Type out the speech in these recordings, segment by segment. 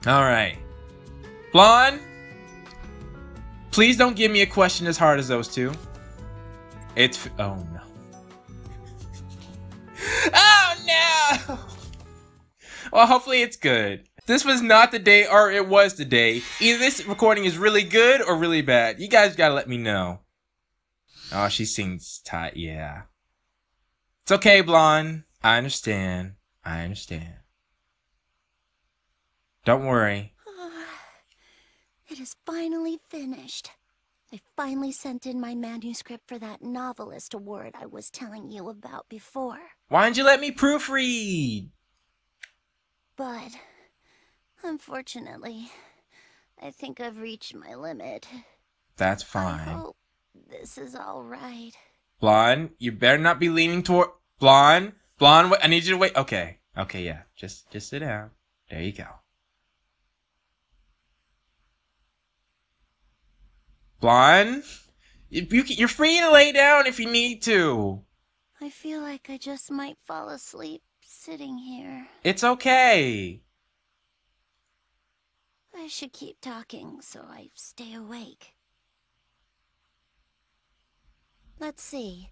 Alright. Blonde, please don't give me a question as hard as those two. Oh no. Oh no! Well, hopefully it's good. This was not the day, or it was the day. Either this recording is really good or really bad. You guys gotta let me know. Oh, she seems tight. Yeah. It's okay, Blonde. I understand. I understand. Don't worry. It is finally finished. I finally sent in my manuscript for that novelist award I was telling you about before. Why didn't you let me proofread? But, unfortunately, I think I've reached my limit. That's fine. I hope this is all right. Blonde, you better not be leaning toward... Blonde, wait, I need you to wait. Okay, yeah. Just sit down. There you go. Blonde, you're free to lay down if you need to. I feel like I just might fall asleep sitting here. It's okay. I should keep talking so I stay awake. Let's see.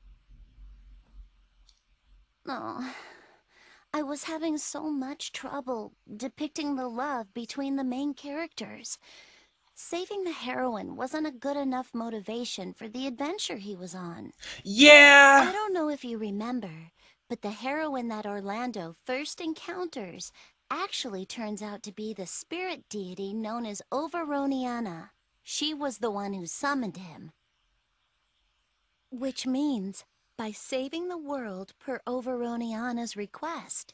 Oh, I was having so much trouble depicting the love between the main characters. Saving the heroine wasn't a good enough motivation for the adventure he was on. Yeah! I don't know if you remember, but the heroine that Orlando first encounters actually turns out to be the spirit deity known as Overoniana. She was the one who summoned him. Which means, by saving the world per Overoniana's request,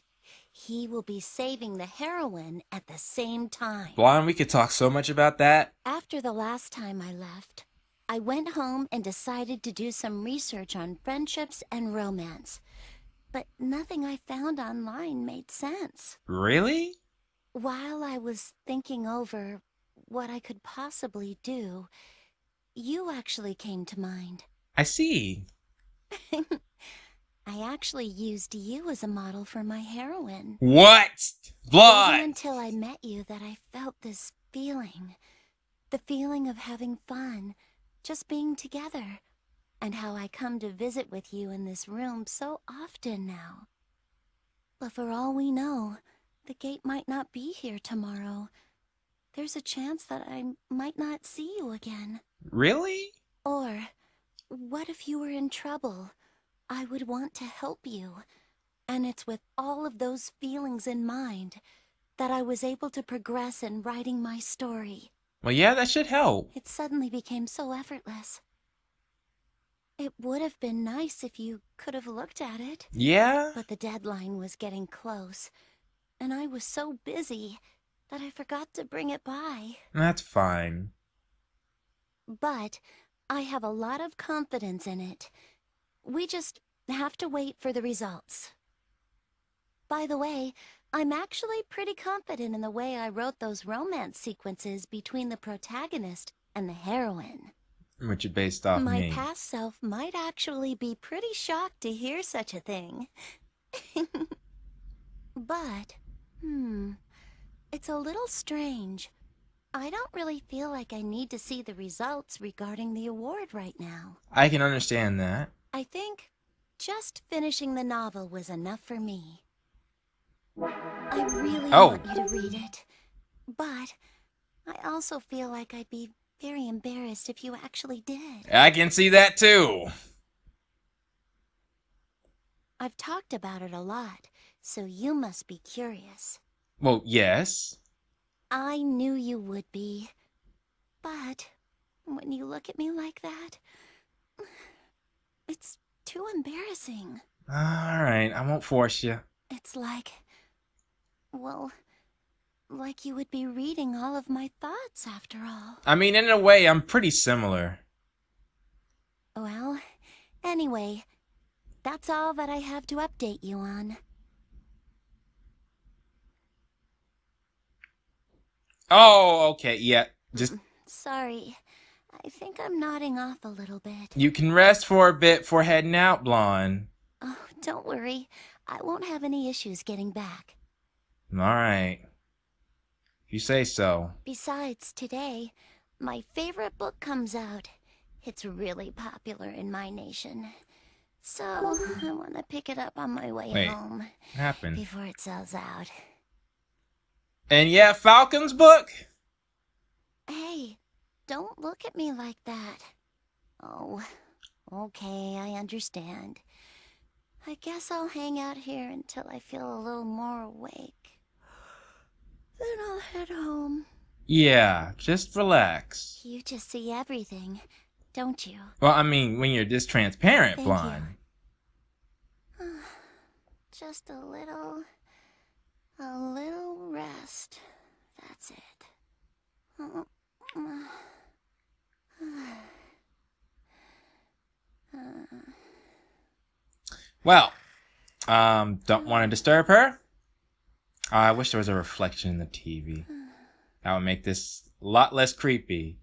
he will be saving the heroine at the same time. Blonde, we could talk so much about that. After the last time I left, I went home and decided to do some research on friendships and romance. But nothing I found online made sense. Really? While I was thinking over what I could possibly do, you actually came to mind. I see. I actually used you as a model for my heroine. What? It Blonde! wasn't until I met you that I felt this feeling. The feeling of having fun, just being together. And how I come to visit with you in this room so often now. But for all we know, the gate might not be here tomorrow. There's a chance that I might not see you again. Really? Or, what if you were in trouble? I would want to help you. And it's with all of those feelings in mind that I was able to progress in writing my story. Well, yeah, that should help. It suddenly became so effortless. It would have been nice if you could have looked at it. Yeah? But the deadline was getting close, and I was so busy that I forgot to bring it by. That's fine. But I have a lot of confidence in it. We just have to wait for the results. By the way, I'm actually pretty confident in the way I wrote those romance sequences between the protagonist and the heroine. Which is based off My me. past self might actually be pretty shocked to hear such a thing. But, it's a little strange. I don't really feel like I need to see the results regarding the award right now. I can understand that. I think just finishing the novel was enough for me. I really want you to read it, but I also feel like I'd be very embarrassed if you actually did. I can see that too. I've talked about it a lot, so you must be curious. Well, yes. I knew you would be. But when you look at me like that, it's too embarrassing. Alright, I won't force you. It's like, well, like you would be reading all of my thoughts after all. I mean, in a way, I'm pretty similar. Well, anyway, that's all that I have to update you on. Oh, okay, yeah. Just... Sorry, I think I'm nodding off a little bit. You can rest for a bit before heading out, Blonde. Oh, don't worry. I won't have any issues getting back. Alright. If You say so. Besides, today, my favorite book comes out. It's really popular in my nation. So, I want to pick it up on my way home. What happened? Before it sells out. And yeah, Falcon's book? Hey, don't look at me like that. Oh, okay, I understand. I guess I'll hang out here until I feel a little more awake. Then I'll head home. Yeah, just relax. You just see everything, don't you? Well, I mean, when you're this transparent, Thank Blonde. Just a little rest. That's it. Well, don't want to disturb her. I wish there was a reflection in the TV. That would make this a lot less creepy.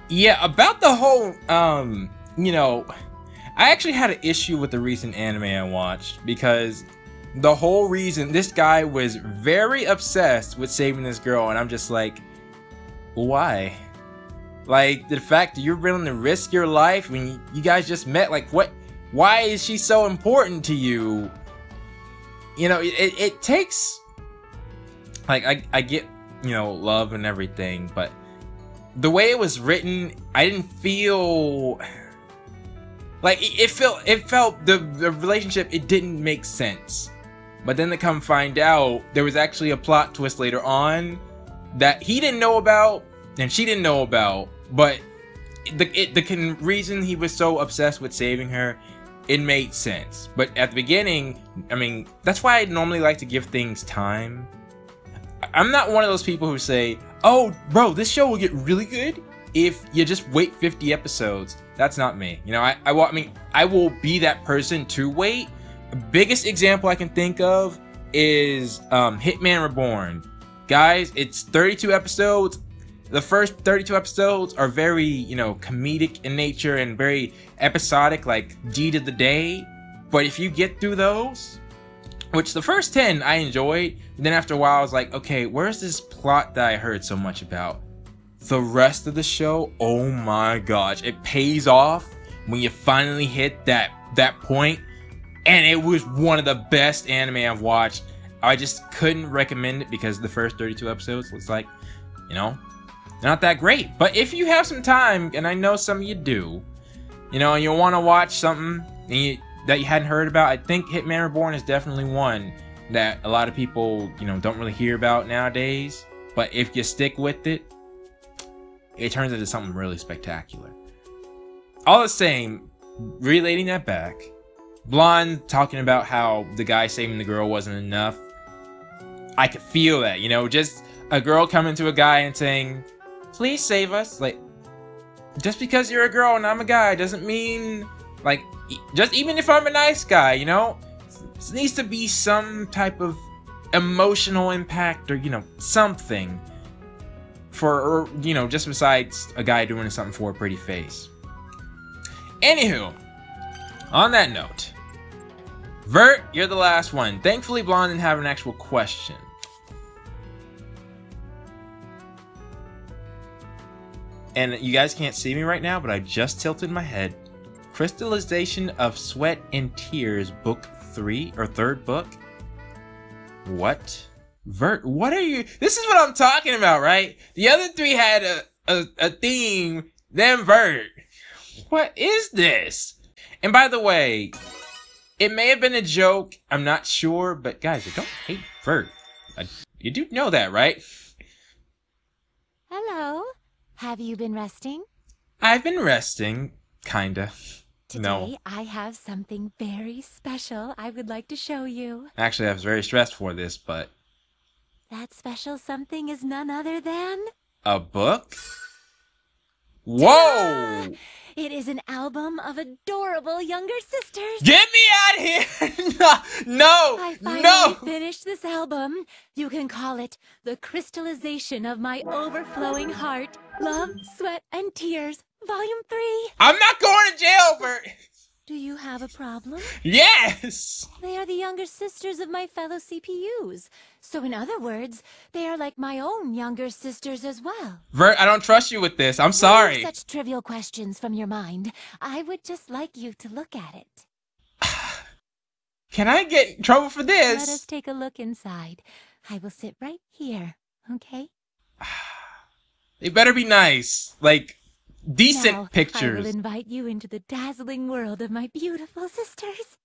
Yeah, about the whole, you know, I actually had an issue with the recent anime I watched because the whole reason this guy was very obsessed with saving this girl, and I'm just like, why? Like, the fact that you're willing to risk your life when you guys just met, like, what? Why is she so important to you? You know, it takes, like, I get, you know, love and everything, but the way it was written, I didn't feel like it felt the relationship, it didn't make sense. But then to come find out, there was actually a plot twist later on that he didn't know about and she didn't know about. But the reason he was so obsessed with saving her, it made sense. But at the beginning, I mean, that's why I normally like to give things time. I'm not one of those people who say, oh, bro, this show will get really good if you just wait 50 episodes. That's not me. You know, I will be that person to wait. The biggest example I can think of is Hitman Reborn. Guys, it's 32 episodes. The first 32 episodes are very, you know, comedic in nature and very episodic, like deed of the day. But if you get through those, which the first 10 I enjoyed, but then after a while I was like, okay, where's this plot that I heard so much about? The rest of the show, oh my gosh, it pays off when you finally hit that point. And it was one of the best anime I've watched. I just couldn't recommend it because the first 32 episodes was like, you know, not that great. But if you have some time, and I know some of you do, you know, and you want to watch something that you hadn't heard about, I think Hitman Reborn is definitely one that a lot of people, you know, don't really hear about nowadays. But if you stick with it, it turns into something really spectacular. All the same, relating that back, Blonde talking about how the guy saving the girl wasn't enough. I could feel that, you know, just a girl coming to a guy and saying, please save us. Like, just because you're a girl and I'm a guy doesn't mean, like, just even if I'm a nice guy, you know, there needs to be some type of emotional impact or, you know, something for, or, you know, just besides a guy doing something for a pretty face. Anywho, on that note, Vert, you're the last one. Thankfully, Blonde didn't have an actual question. And you guys can't see me right now, but I just tilted my head. Crystallization of Sweat and Tears, book 3 or 3rd book. What? Vert, what are you? This is what I'm talking about, right? The other 3 had a theme, then Vert. What is this? And by the way, it may have been a joke. I'm not sure, but guys, I don't hate Vert. You do know that, right? Hello. Have you been resting? I've been resting, kinda. Today, No. I have something very special I would like to show you. Actually, I was very stressed for this, but... That special something is none other than... a book? Whoa! It is an album of adorable younger sisters. Get me out of here! No! I finally No! finished this album. You can call it The Crystallization of My Overflowing Heart, Love, Sweat, and Tears, Volume 3. I'm not going to jail, Vert! Do you have a problem? Yes! They are the younger sisters of my fellow CPUs. So in other words, they are like my own younger sisters as well. Vert, I don't trust you with this. I'm Remove sorry. such trivial questions from your mind. I would just like you to look at it. Can I get in trouble for Let us this? take a look inside. I will sit right here, okay? They better be nice. Like, decent Now, I pictures. will invite you into the dazzling world of my beautiful sisters.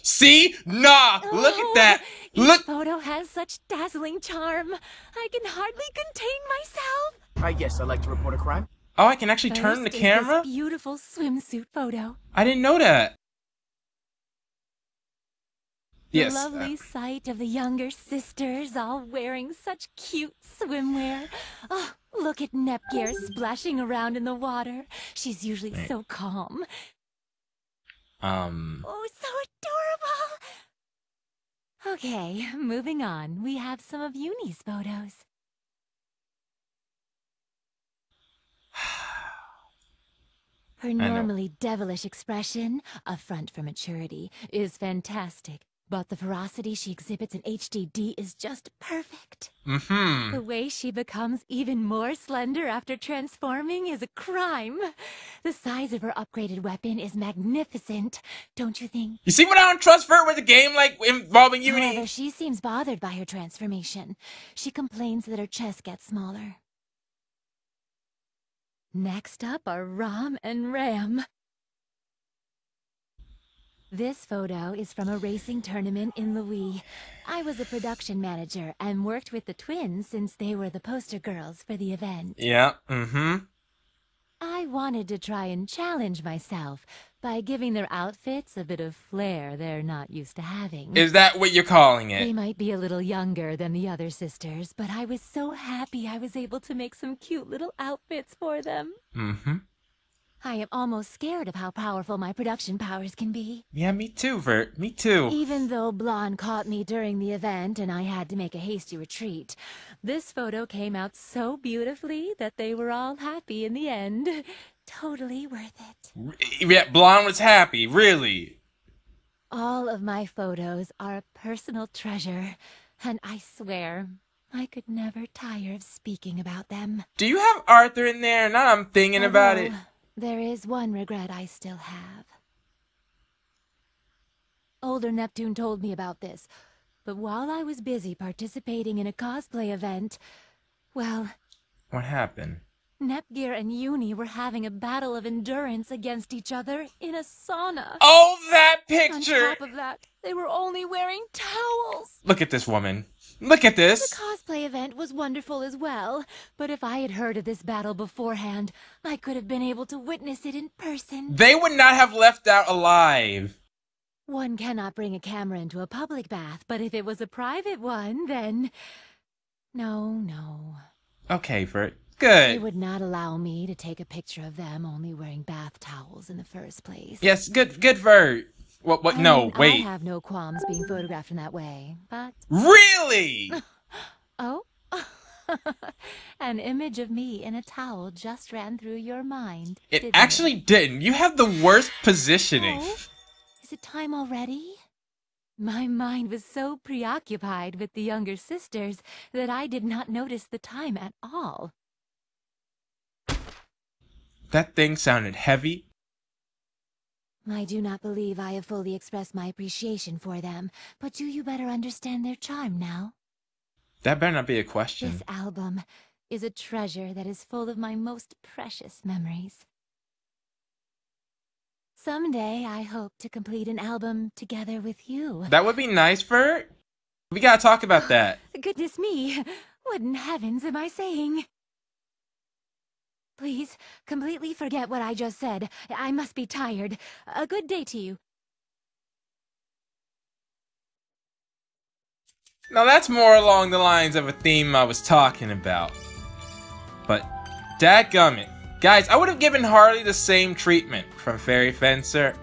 See? Nah! Look at that! Each Look! photo has such dazzling charm. I can hardly contain myself. Yes, I'd like to report a crime. Oh, I can actually turn the First is camera? this beautiful swimsuit photo. I didn't know that. The Yes. lovely sight of the younger sisters all wearing such cute swimwear. Oh, look at Nepgear splashing around in the water. She's usually so calm. Oh, so adorable! Okay, moving on. We have some of Uni's photos. Her normally devilish expression, a front for maturity, is fantastic. But the ferocity she exhibits in HDD is just perfect. The way she becomes even more slender after transforming is a crime. The size of her upgraded weapon is magnificent, don't you think? You see what I don't trust Vert with a game like involving Uni? However, she seems bothered by her transformation. She complains that her chest gets smaller. Next up are Rom and Ram. This photo is from a racing tournament in Louis. I was a production manager and worked with the twins since they were the poster girls for the event. Yeah, I wanted to try and challenge myself by giving their outfits a bit of flair they're not used to having. Is that what you're calling They it? might be a little younger than the other sisters, but I was so happy I was able to make some cute little outfits for them. I am almost scared of how powerful my production powers can be. Yeah, me too, Vert. Me too. Even though Blonde caught me during the event and I had to make a hasty retreat, this photo came out so beautifully that they were all happy in the end. Totally worth it. Yeah, Blonde was happy, really. All of my photos are a personal treasure, and I swear I could never tire of speaking about them. Do you have Arthur in there? Now I'm thinking about it. Although, there is one regret I still have. Older Neptune told me about this, but while I was busy participating in a cosplay event, well, What happened? Nepgear and Uni were having a battle of endurance against each other in a sauna. Oh, that On picture! top of that, they were only wearing towels. Look at this woman. Look at The this. cosplay event was wonderful as well, but if I had heard of this battle beforehand, I could have been able to witness it in person. They would not have left out alive. One cannot bring a camera into a public bath, but if it was a private one, then... No. Okay, Vert. They Good. would not allow me to take a picture of them only wearing bath towels in the first place. Yes, good, Vert. What, I no, mean, wait. I have no qualms being photographed in that way, but... Really? Oh? An image of me in a towel just ran through your mind, It didn't actually didn't. You have the worst positioning. Oh? Is it time already? My mind was so preoccupied with the younger sisters that I did not notice the time at all. That thing sounded heavy. I do not believe I have fully expressed my appreciation for them, but do you better understand their charm now? That better not be a question. This album is a treasure that is full of my most precious memories. Someday I hope to complete an album together with you. That would be nice, Vert. We gotta talk about that. Goodness me, what in heavens am I saying? Please, completely forget what I just said. I must be tired. A good day to you. Now that's more along the lines of a theme I was talking about. But, dadgummit. Guys, I would have given Harley the same treatment from Fairy Fencer.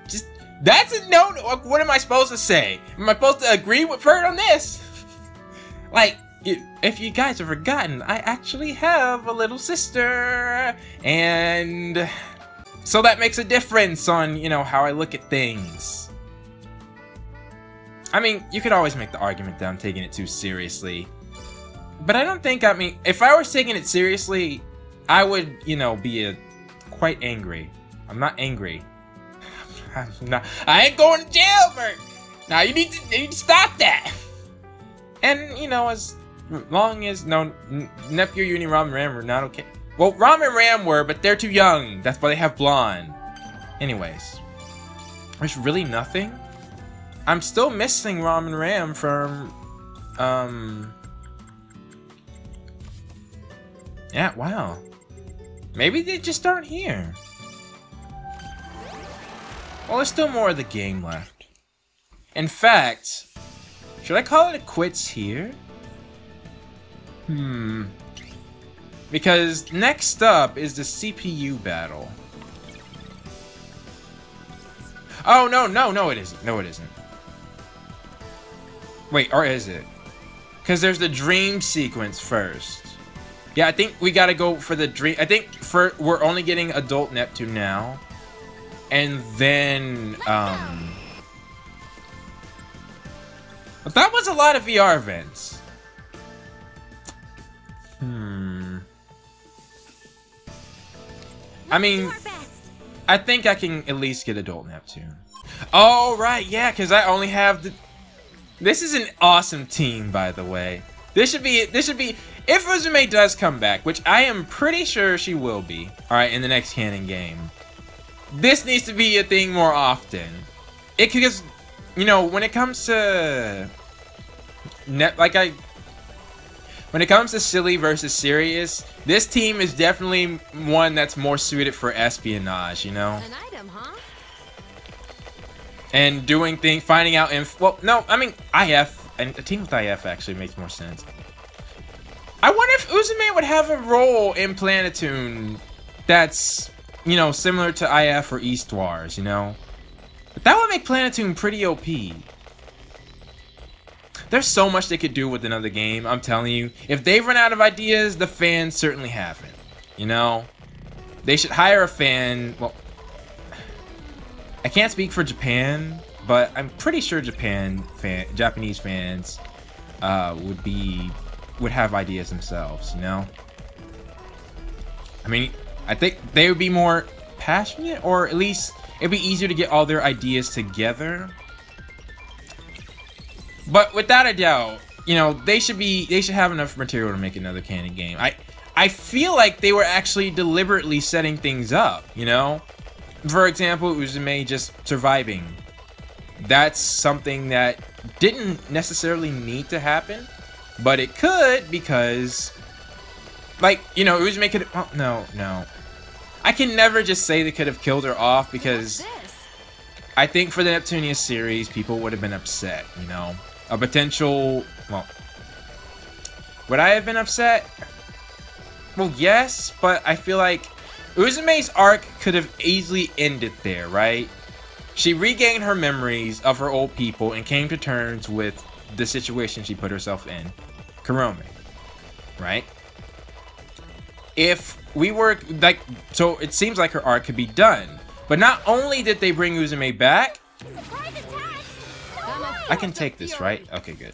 Just, that's a no. What am I supposed to say? Am I supposed to agree with Vert on this? Like, if you guys have forgotten, I actually have a little sister. And So that makes a difference on, you know, how I look at things. I mean, you could always make the argument that I'm taking it too seriously. But I don't think, I mean, if I was taking it seriously, I would, you know, be quite angry. I'm not angry. I ain't going to jail, Vert. Now you need to stop that. And, you know, as long as, no, Nepgear, Uni, Ram, and Ram were not okay. Well, Ram and Ram were, but they're too young. That's why they have blonde. Anyways. There's really nothing? I'm still missing Ram and Ram from, yeah, wow. Maybe they just aren't here. Well, there's still more of the game left. In fact, should I call it quits here? Because next up is the CPU battle. Oh, no, it isn't. No, it isn't. Wait, or is it? Because there's the dream sequence first. Yeah, I think we gotta go for the dream. I think we're only getting adult Neptune now. And then, but that was a lot of VR events. I mean, I think I can at least get adult Neptune. Oh, right, yeah, because I only have the... This is an awesome team, by the way. This should be, if Uzume does come back, which I am pretty sure she will be, alright, in the next canon game. This needs to be a thing more often. Because, you know, when it comes to... When it comes to silly versus serious, this team is definitely one that's more suited for espionage, you know? An item, huh? And doing things, finding out well, no, I mean, IF, and a team with IF actually makes more sense. I wonder if Uzume would have a role in Planetoon that's, you know, similar to IF or Eastwars, you know? But that would make Planetoon pretty OP. There's so much they could do with another game, I'm telling you. If they run out of ideas, the fans certainly haven't. You know? They should hire a fan. Well, I can't speak for Japan, but I'm pretty sure Japanese fans would have ideas themselves, you know? I mean, I think they would be more passionate, or at least it'd be easier to get all their ideas together. But without a doubt, you know, they should have enough material to make another canon game. I feel like they were actually deliberately setting things up, you know? For example, Uzume just surviving. That's something that didn't necessarily need to happen, but it could, because, like, you know, Uzume could, oh, no. I can never just say they could have killed her off, because I think for the Neptunia series, people would have been upset, you know? A potential, well, would I have been upset? Well, yes, but I feel like Uzume's arc could have easily ended there, right? She regained her memories of her old people and came to terms with the situation she put herself in. Kurome, right? If we were, like, so it seems like her arc could be done. But not only did they bring Uzume back, I can take this, right? Okay, good.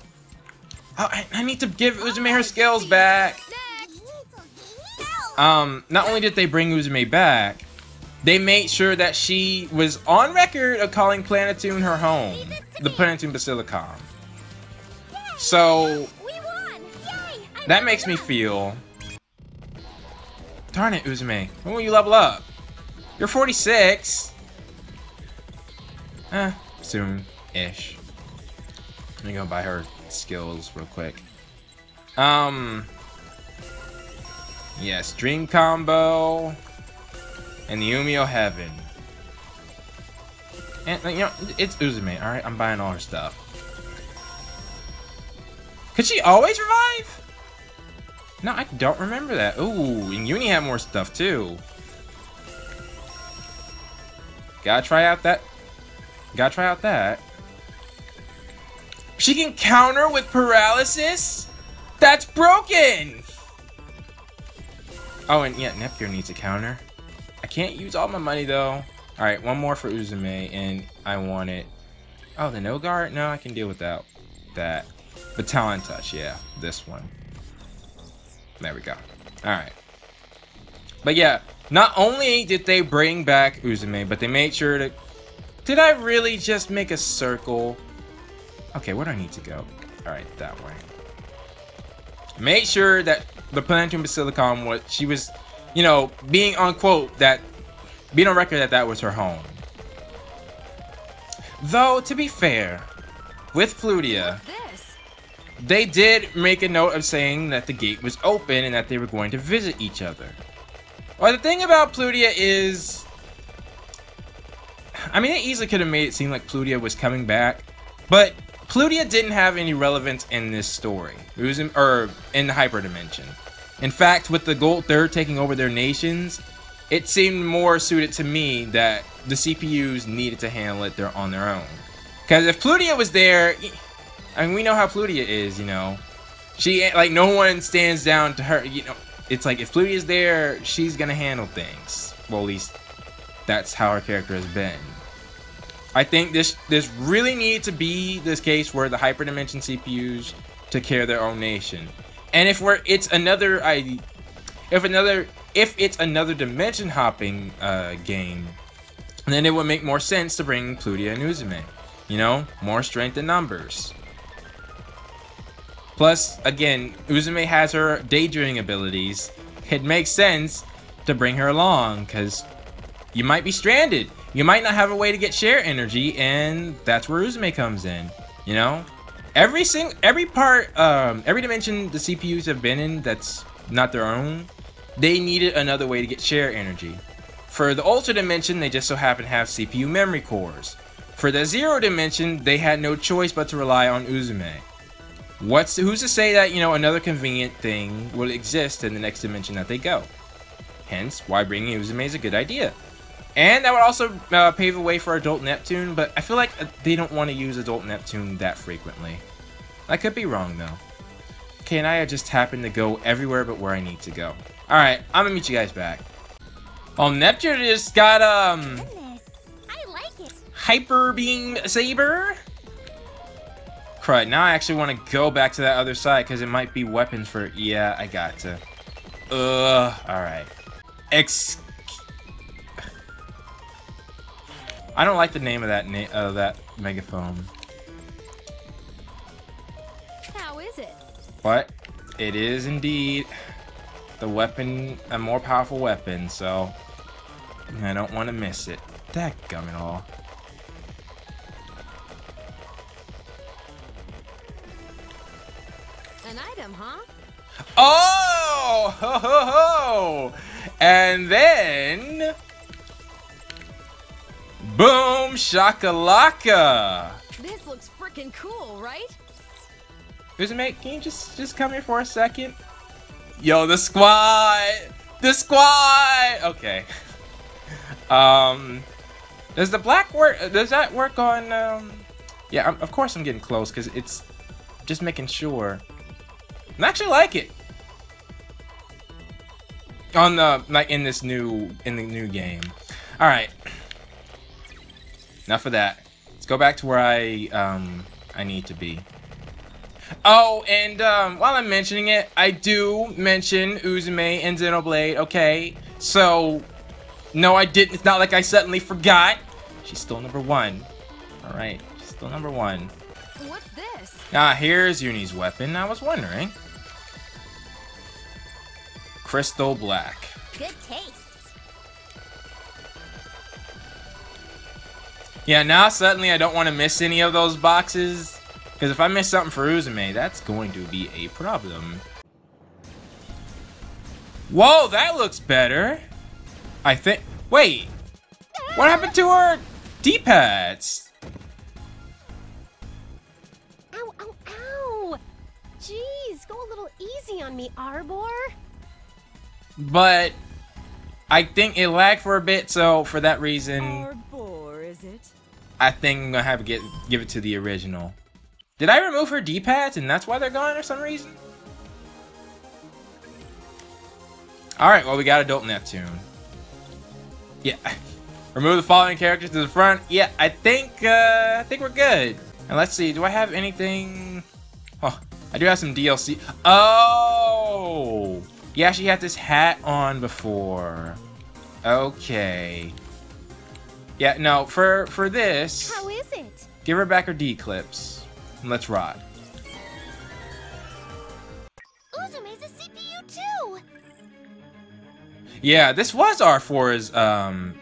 Oh, I need to give Uzume her skills back. Not only did they bring Uzume back, they made sure that she was on record of calling Planetoon her home, the Planetoon Basilicom. So that makes me feel, darn it, Uzume, when will you level up? You're 46. Soon-ish. Let me go buy her skills real quick. Yes, Dream Combo and the Umio Heaven. And, you know, it's Uzume, alright? I'm buying all her stuff. Could she always revive? No, I don't remember that. Ooh, and Uni had more stuff, too. Gotta try out that. She can counter with paralysis? That's broken! Oh, and yeah, Nepgear needs a counter. I can't use all my money though. Alright, one more for Uzume, and I want it. Oh, the no guard? No, I can deal without that. But talent touch, yeah, this one. There we go. Alright. But yeah, not only did they bring back Uzume, but they made sure to... Did I really just make a circle? Okay, where do I need to go? Alright, that way. Made sure that the Planetary Basilicom was... She was, you know, being on quote that... Being on record that that was her home. Though, to be fair, with Plutia, they did make a note of saying that the gate was open and that they were going to visit each other. Well, the thing about Plutia is... I mean, they easily could have made it seem like Plutia was coming back, but Plutia didn't have any relevance in this story. It was in the hyperdimension. In fact, with the Gold Third taking over their nations, it seemed more suited to me that the CPUs needed to handle it on their own. Because if Plutia was there, I mean, we know how Plutia is, you know. She, like, no one stands down to her, you know. It's like, if Plutia's there, she's gonna handle things. Well, at least, that's how her character has been. I think this really needed to be this case where the hyperdimension CPUs took care of their own nation. And if it's another dimension hopping game, then it would make more sense to bring Plutia and Uzume. You know, more strength in numbers. Plus, again, Uzume has her daydreaming abilities. It makes sense to bring her along, because you might be stranded. You might not have a way to get share energy, and that's where Uzume comes in. You know, every dimension the CPUs have been in that's not their own, they needed another way to get share energy. For the Ultra Dimension, they just so happen to have CPU memory cores. For the Zero Dimension, they had no choice but to rely on Uzume. Who's to say that, you know, another convenient thing will exist in the next dimension that they go? Hence, why bringing Uzume is a good idea. And that would also pave the way for Adult Neptune, but I feel like they don't want to use Adult Neptune that frequently. I could be wrong, though. Okay, and I just happen to go everywhere but where I need to go. Alright, I'm gonna meet you guys back. Oh, Neptune just got, Goodness, I like it. Hyper Beam Saber? Crud, now I actually want to go back to that other side because it might be weapons for... Yeah, I got to. Alright. I don't like the name of that megaphone. How is it? But it is indeed the weapon, a more powerful weapon, so I don't want to miss it. Dadgummit all. An item, huh? Oh! Ho, ho, ho! And then... Boom! Shakalaka! This looks freaking cool, right? Uzume, can you just come here for a second? Yo, the squad! The squad! Okay. Does the black work? Does that work on? Yeah, of course I'm getting close because it's just making sure. I actually like it. On the in the new game. All right. Enough of that. Let's go back to where I need to be. Oh, and while I'm mentioning it, I do mention Uzume and Xenoblade, okay? So, no, I didn't. It's not like I suddenly forgot. She's still number 1. Alright, she's still number 1. What's this? Ah, here's Uni's weapon. I was wondering. Crystal Black. Good taste. Yeah, now suddenly I don't want to miss any of those boxes. Because if I miss something for Uzume, that's going to be a problem. Whoa, that looks better. I think... Wait. What happened to our D-pads? Ow, ow, ow! Jeez, go a little easy on me, Arbor. But I think it lagged for a bit, so for that reason... Arbor, is it? I think I'm going to have to give it to the original. Did I remove her D-pads and that's why they're gone for some reason? Alright, well we got Adult Neptune. Yeah. Remove the following characters to the front. Yeah, I think we're good. And let's see, do I have anything? Oh, I do have some DLC. Oh! Yeah, she had this hat on before. Okay. Yeah, no, for this. How is it? Give her back her D-clips. And let's ride. Uzume's a CPU too! Yeah, this was R4's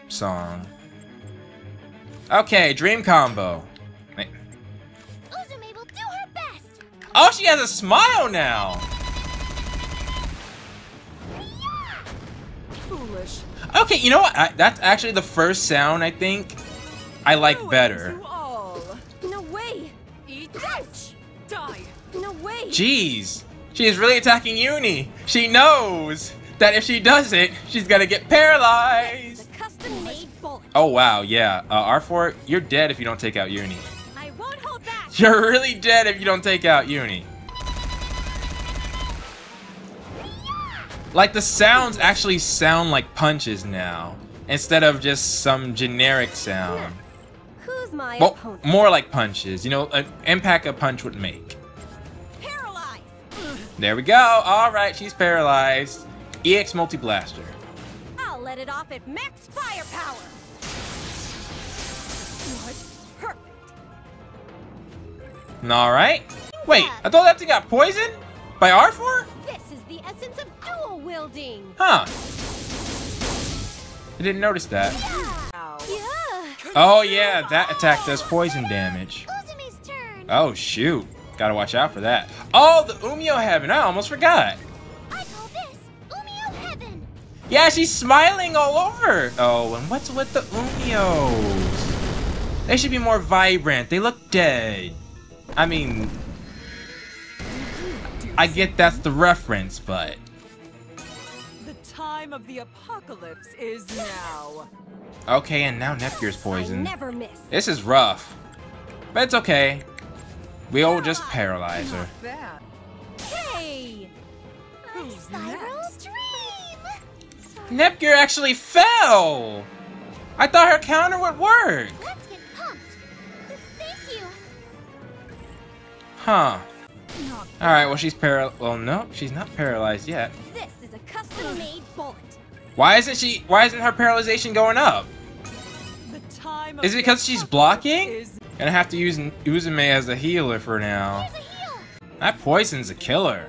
song. Okay, dream combo. Uzume will do her best! Oh, she has a smile now. Foolish. Okay, you know what? That's actually the first sound I think I like better. You all. No way! Eat this. Die. No way! Jeez, she is really attacking Uni. She knows that if she does it, she's gonna get paralyzed. The custom-made bullet. Oh wow, yeah. R4, you're dead if you don't take out Uni. I won't hold back! You're really dead if you don't take out Uni. Like the sounds actually sound like punches now, instead of just some generic sound. Who's my Well, opponent? more like punches. You know, an impact a punch would make. Paralyzed! There we go. All right, she's paralyzed. EX multi-blaster. I'll let it off at max firepower! What? Perfect! All right. Wait, I thought that thing got poisoned by R4? This is the essence of dual wielding! Huh. I didn't notice that. Ow. Yeah! Oh yeah, that attack does poison damage. Uzume's turn! Oh shoot. Gotta watch out for that. Oh, the Umio Heaven. I almost forgot. I call this Umio Heaven! Yeah, she's smiling all over. Oh, and what's with the Umios? They should be more vibrant. They look dead. I mean, I get that's the reference, but... The time of the apocalypse is now. Okay, and now Nepgear's I poisoned. never miss. This is rough. But it's okay. We'll just paralyze her. Not bad. Hey! I'm Who's Spiral's dream! Nepgear actually fell! I thought her counter would work! Let's get pumped! Thank you! Huh. Not Alright, well she's well no, she's not paralyzed yet. This is a custom-made bullet. Why isn't her paralyzation going up? the time of Is it the because she's apocalypse blocking? is- Gonna have to use Uzume as a healer for now. There's a heal! That poison's a killer.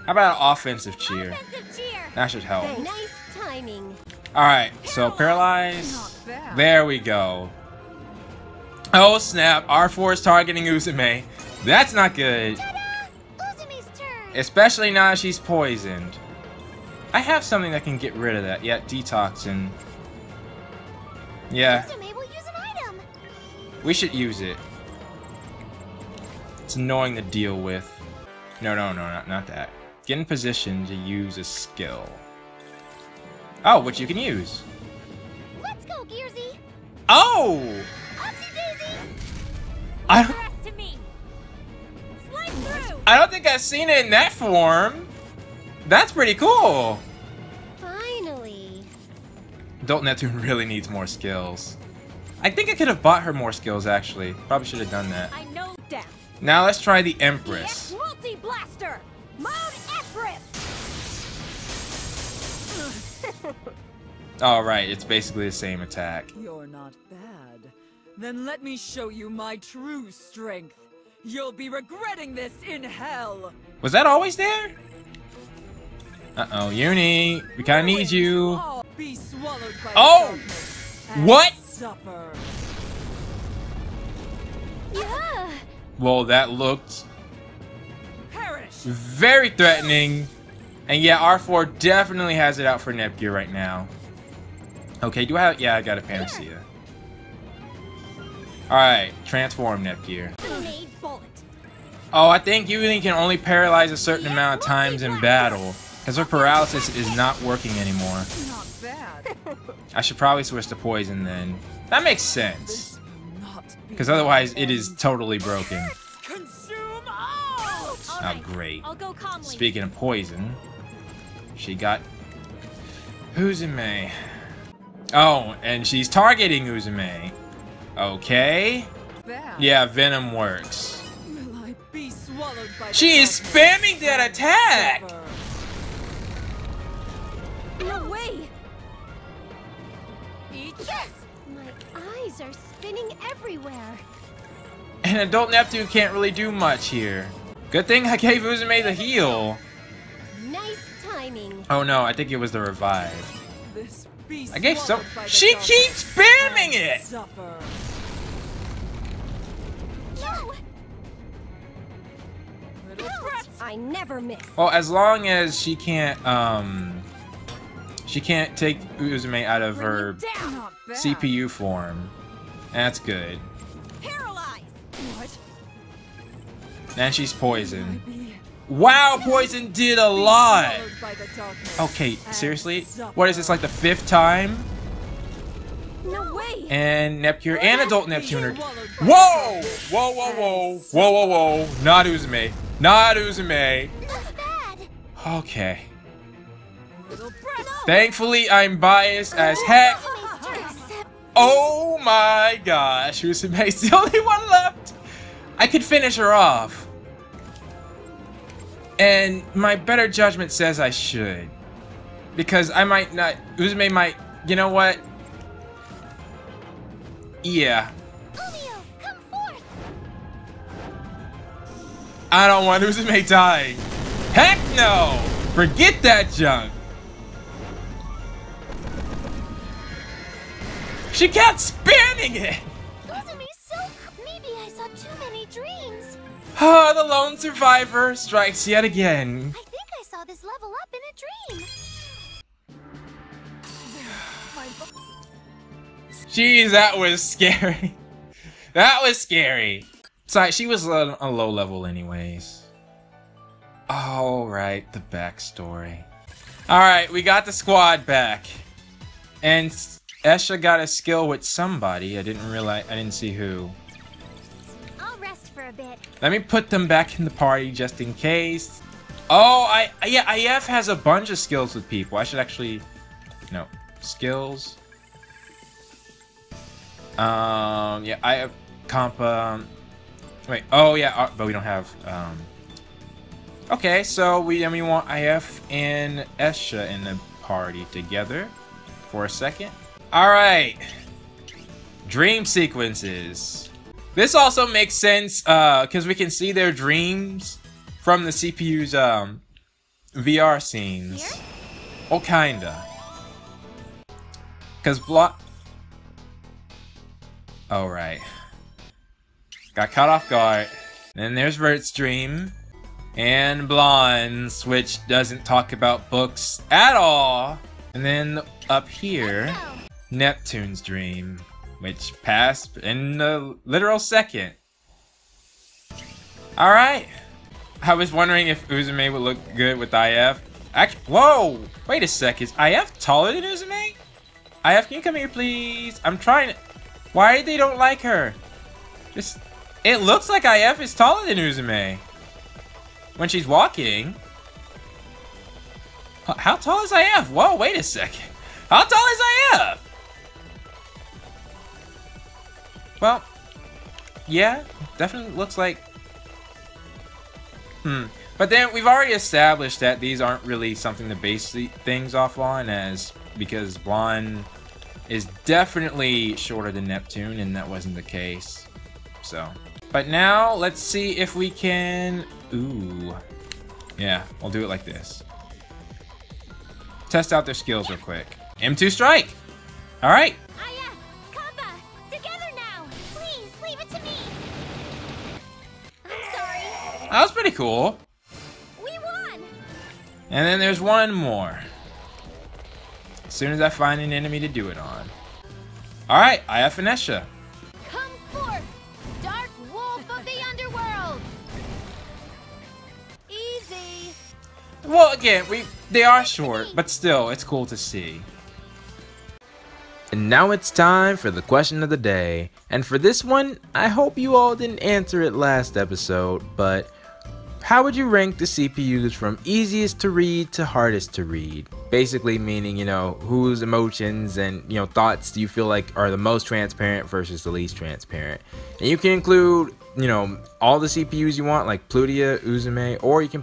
How about an offensive cheer? Offensive cheer! That should help. Nice timing. Alright, so paralyzed. Not bad. There we go. Oh snap, R4 is targeting Uzume. That's not good. Ta-da! Uzume's turn! Especially now that she's poisoned. I have something that can get rid of that. Yeah, detoxin. Yeah, Uzume will use an item! we should use it. It's annoying to deal with. No, not that. Get in position to use a skill. Oh, which you can use. Let's go, Gearsy! Oh! Upsy daisy! I Pass to me! Slide through! don't think I've seen it in that form. That's pretty cool. Finally! Adult Neptune really needs more skills. I think I could have bought her more skills, actually. Probably should have done that. I know down. Now let's try the EX Empress. Multi-Blaster! Mode Empress! Alright, it's basically the same attack. You're not bad. Then let me show you my true strength. You'll be regretting this in hell. Was that always there? Uh-oh, Uni, we kinda need you. All be swallowed by Oh! darkness and What? Suffer. Yeah! Well, that looked Perish. very threatening. And yeah, R4 definitely has it out for Nepgear right now. Okay, do I have... Yeah, I got a Panacea. Alright, transform Nepgear. Made bullet. Oh, I think Uni can only paralyze a certain amount of times in battle. Because her paralysis is not working anymore. Not bad. I should probably switch to poison then. That makes sense. This will not be Because otherwise my it is end. totally broken. Consume all. Oh, great. I'll go calmly. Speaking of poison, she got Uzume. Oh, and she's targeting Uzume. Okay. Bad. Yeah, Venom works. Will I be swallowed by She the is spamming that attack! No way! Yes! My eyes are spinning everywhere. And Adult Neptune can't really do much here. Good thing I gave Uzume the heal. Nice timing. Oh no, I think it was the revive. This beast I gave some. swallowed by the She dark keeps spamming shall it! suffer. No! Little brats. I never miss. Well, as long as she can't take Uzume out of her Not bad. CPU form. That's good. Paralyzed. What? And she's Will I poisoned. be Wow, poison did a lot! swallowed by the darkness Okay, and seriously? suffer. What is this, like the 5th time? No way. And Neptune and Adult Neptune are... Swallowed by the Whoa! darkness Whoa, whoa, whoa. and Whoa, whoa, whoa. Not Uzume. Not Uzume. Not bad. Okay. Little brats. Thankfully, I'm biased as heck. Except Oh my gosh. Uzume's the only one left. I could finish her off. And my better judgment says I should. Because I might not... Uzume might... You know what? Yeah. Omeo, come forth. I don't want Uzume dying. Heck no! Forget that junk. She kept spamming it! Uzume's so... Maybe I saw too many dreams. Ah, the lone survivor strikes yet again. I think I saw this level up in a dream. Jeez, that was scary. That was scary. Sorry, she was a low level anyways. Alright, the backstory. Alright, we got the squad back. And Esha got a skill with somebody. I didn't see who. I'll rest for a bit. Let me put them back in the party just in case. Oh, yeah, IF has a bunch of skills with people. I should actually... No. Skills. Yeah, I have compa. Wait, oh yeah, but we don't have, okay, so we want IF and Esha in the party together for a second. Alright. Dream sequences. This also makes sense, because we can see their dreams from the CPU's, VR scenes. Here? Oh, kinda. Because Alright. Got caught off guard. Then there's Vert's dream. And Blonde's, which doesn't talk about books at all. And then up here, Neptune's dream, which passed in a literal second. Alright. I was wondering if Uzume would look good with IF. Actually, whoa! Wait a sec, is IF taller than Uzume? IF, can you come here, please? I'm trying to... Why they don't like her? Just... It looks like IF is taller than Uzume. When she's walking. How tall is IF? Whoa, wait a second. How tall is IF? Well, yeah, definitely looks like... But then we've already established that these aren't really something to base things off on, as because Blonde is definitely shorter than Neptune, and that wasn't the case. So, but now let's see if we can... Ooh. Yeah, we'll do it like this. Test out their skills real quick. M2 strike! Alright. Aya, Kappa, together now. Please, leave it to me. I'm sorry. That was pretty cool. We won. And then there's one more. As soon as I find an enemy to do it on. Alright, IF and Esha. Come forth, dark wolf of the underworld. Easy. Well, again, they are short, but still, it's cool to see. And now it's time for the question of the day. And for this one, I hope you all didn't answer it last episode, but how would you rank the CPUs from easiest to read to hardest to read? Basically meaning, you know, whose emotions and, you know, thoughts do you feel like are the most transparent versus the least transparent. And you can include, you know, all the CPUs you want, like Plutia, Uzume, or you can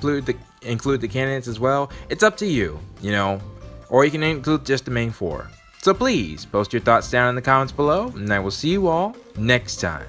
include the candidates as well. It's up to you, you know, or you can include just the main 4. So please post your thoughts down in the comments below, and I will see you all next time.